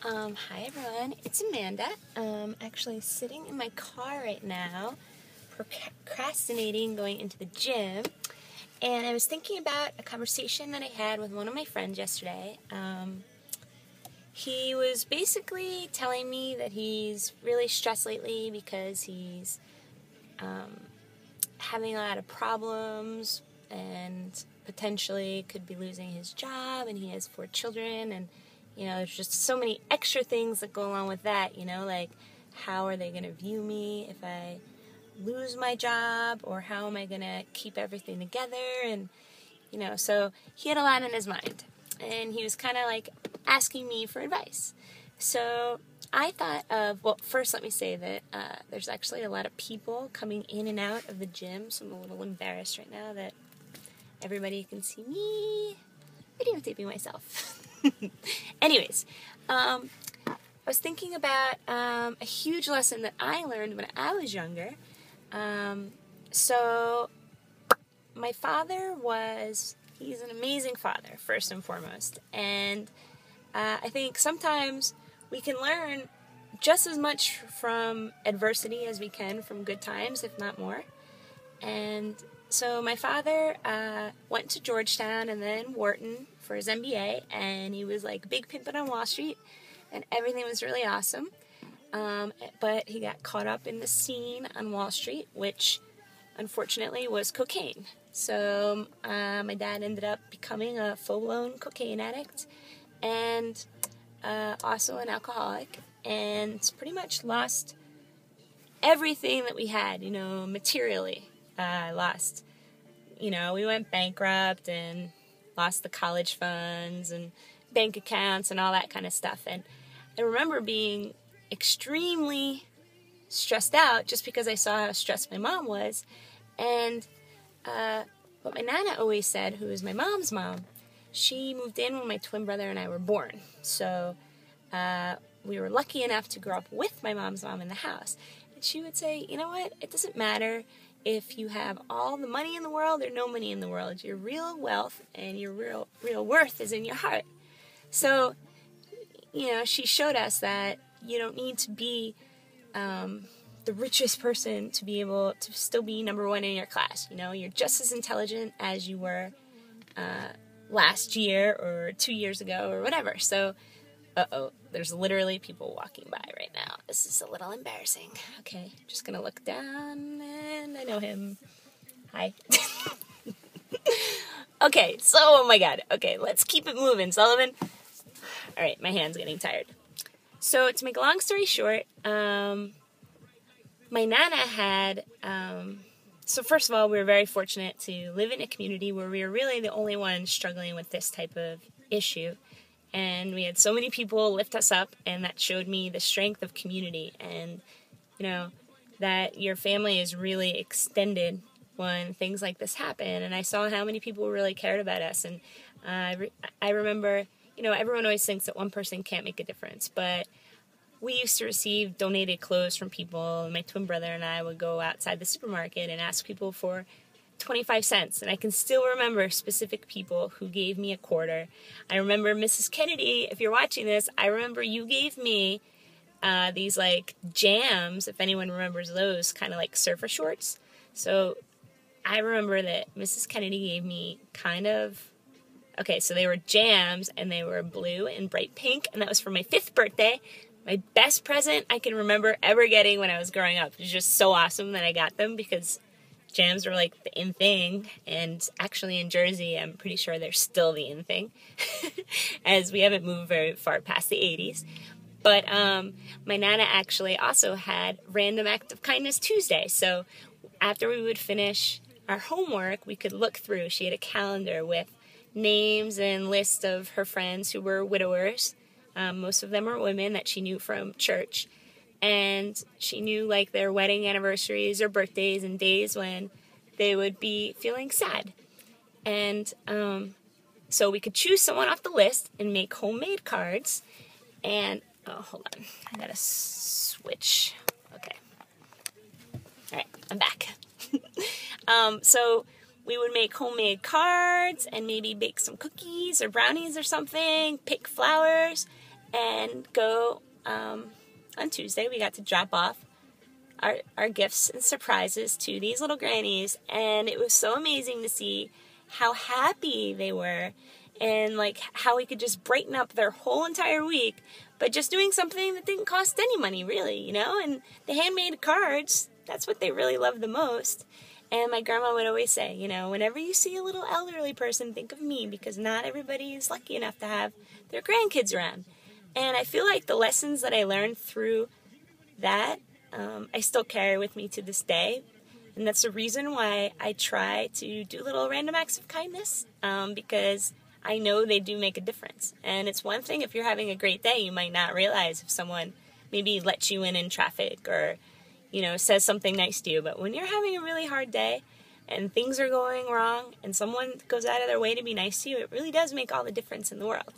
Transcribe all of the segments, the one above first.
Hi everyone, it's Amanda. Actually sitting in my car right now, procrastinating going into the gym, and I was thinking about a conversation that I had with one of my friends yesterday. He was basically telling me that he's really stressed lately because he's having a lot of problems and potentially could be losing his job, and he has 4 children, and there's just so many extra things that go along with that, like how are they going to view me if I lose my job, or how am I going to keep everything together, and so he had a lot in his mind, and he was kind of like asking me for advice. So I thought of, well, first let me say that there's actually a lot of people coming in and out of the gym, so I'm a little embarrassed right now that everybody can see me videotaping myself. Anyways, I was thinking about a huge lesson that I learned when I was younger. So my father he's an amazing father, first and foremost, and I think sometimes we can learn just as much from adversity as we can from good times, if not more. And so my father went to Georgetown and then Wharton for his MBA, and he was like big pimpin' on Wall Street, and everything was really awesome. But he got caught up in the scene on Wall Street, which unfortunately was cocaine. So my dad ended up becoming a full-blown cocaine addict and also an alcoholic, and pretty much lost everything that we had, materially. Lost, we went bankrupt and lost the college funds and bank accounts and all that kind of stuff. And I remember being extremely stressed out just because I saw how stressed my mom was. And what my nana always said, who is my mom's mom, she moved in when my twin brother and I were born. So we were lucky enough to grow up with my mom's mom in the house. And she would say, you know what, it doesn't matter if you have all the money in the world or no money in the world. Your real wealth and your real worth is in your heart. So, she showed us that you don't need to be the richest person to be able to still be number one in your class. You're just as intelligent as you were last year or 2 years ago or whatever. So, there's literally people walking by right now. This is a little embarrassing. Okay, just gonna look down, and I know him. Hi. Okay, so, oh my god. Okay, let's keep it moving, Sullivan. Alright, my hand's getting tired. So, to make a long story short, my nana had, so first of all, we were very fortunate to live in a community where we were really the only ones struggling with this type of issue. And we had so many people lift us up, and that showed me the strength of community, and, that your family is really extended when things like this happen. And I saw how many people really cared about us, and I remember, everyone always thinks that one person can't make a difference, but we used to receive donated clothes from people, and my twin brother and I would go outside the supermarket and ask people for 25 cents, and I can still remember specific people who gave me a quarter. I remember Mrs. Kennedy, if you're watching this, I remember you gave me these like jams, if anyone remembers those, kind of like surfer shorts. So I remember that Mrs. Kennedy gave me so they were jams, and they were blue and bright pink, and that was for my 5th birthday. My best present I can remember ever getting when I was growing up. It was just so awesome that I got them, because jams were like the in thing, and actually in Jersey, I'm pretty sure they're still the in thing, as we haven't moved very far past the 80s. But my nana actually also had Random Act of Kindness Tuesday, so after we would finish our homework, we could look through. She had a calendar with names and lists of her friends who were widowers. Most of them were women that she knew from church. And she knew like their wedding anniversaries or birthdays and days when they would be feeling sad. And so we could choose someone off the list and make homemade cards. And, hold on, I gotta switch. Okay. All right, I'm back. So we would make homemade cards and maybe bake some cookies or brownies or something, pick flowers, and go on Tuesday. We got to drop off our gifts and surprises to these little grannies, and it was so amazing to see how happy they were and like how we could just brighten up their whole entire week by just doing something that didn't cost any money, really, you know. And the handmade cards, that's what they really love the most. And my grandma would always say, you know, whenever you see a little elderly person, think of me, because not everybody is lucky enough to have their grandkids around. And I feel like the lessons that I learned through that, I still carry with me to this day. And that's the reason why I try to do little random acts of kindness, because I know they do make a difference. And it's one thing if you're having a great day, you might not realize if someone maybe lets you in traffic or, you know, says something nice to you. But when you're having a really hard day and things are going wrong and someone goes out of their way to be nice to you, it really does make all the difference in the world.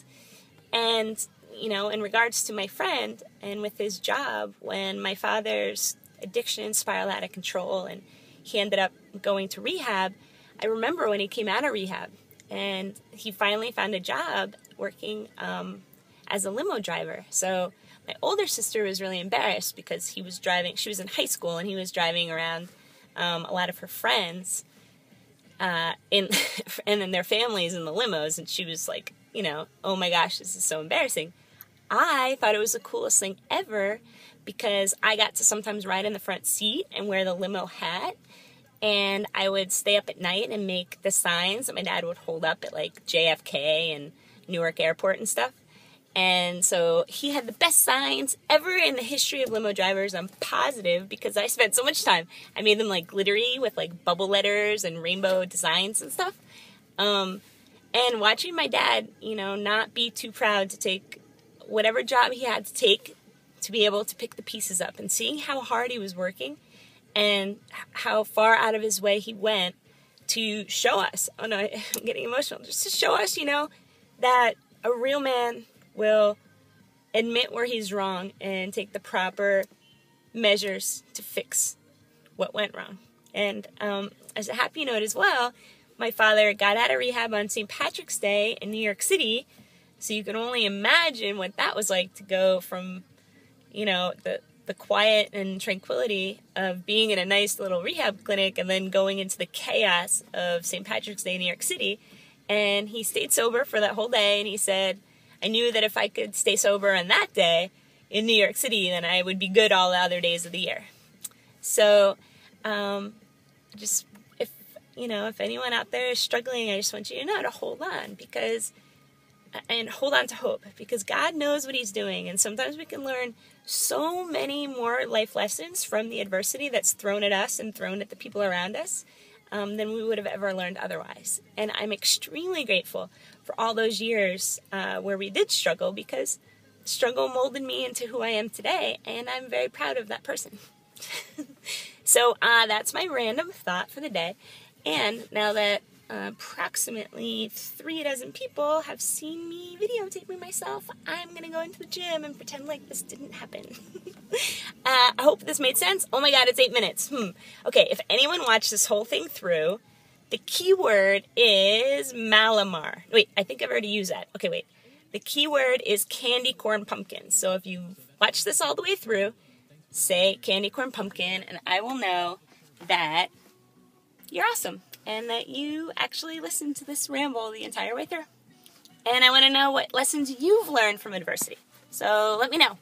And, you know, in regards to my friend and with his job, when my father's addiction spiraled out of control and he ended up going to rehab, I remember when he came out of rehab and he finally found a job working as a limo driver. So my older sister was really embarrassed because he was driving, she was in high school and he was driving around a lot of her friends and then their families in the limos, and she was like, you know, oh my gosh, this is so embarrassing. I thought it was the coolest thing ever because I got to sometimes ride in the front seat and wear the limo hat, and I would stay up at night and make the signs that my dad would hold up at like JFK and Newark Airport and stuff. And so he had the best signs ever in the history of limo drivers, I'm positive, because I spent so much time. I made them like glittery with like bubble letters and rainbow designs and stuff. And watching my dad, you know, not be too proud to take whatever job he had to take to be able to pick the pieces up, and seeing how hard he was working and how far out of his way he went to show us, oh no, I'm getting emotional, just to show us, you know, that a real man will admit where he's wrong and take the proper measures to fix what went wrong. And as a happy note as well, my father got out of rehab on St. Patrick's Day in New York City, so you can only imagine what that was like to go from, you know, the quiet and tranquility of being in a nice little rehab clinic and then going into the chaos of St. Patrick's Day in New York City. And he stayed sober for that whole day, and he said, I knew that if I could stay sober on that day in New York City, then I would be good all the other days of the year. So, just, if anyone out there is struggling, I just want you to know to hold on, and hold on to hope, because God knows what he's doing. And sometimes we can learn so many more life lessons from the adversity that's thrown at us and thrown at the people around us than we would have ever learned otherwise. And I'm extremely grateful for all those years where we did struggle, because struggle molded me into who I am today, and I'm very proud of that person. So that's my random thought for the day. And now that approximately 36 people have seen me videotaping myself, I'm going to go into the gym and pretend like this didn't happen. I hope this made sense. Oh my god, it's 8 minutes. Okay, if anyone watched this whole thing through, the key word is Malamar. Wait, I think I've already used that. Okay, wait. The key word is candy corn pumpkin. So if you watch this all the way through, say candy corn pumpkin, and I will know that you're awesome and that you actually listened to this ramble the entire way through. And I want to know what lessons you've learned from adversity. So let me know.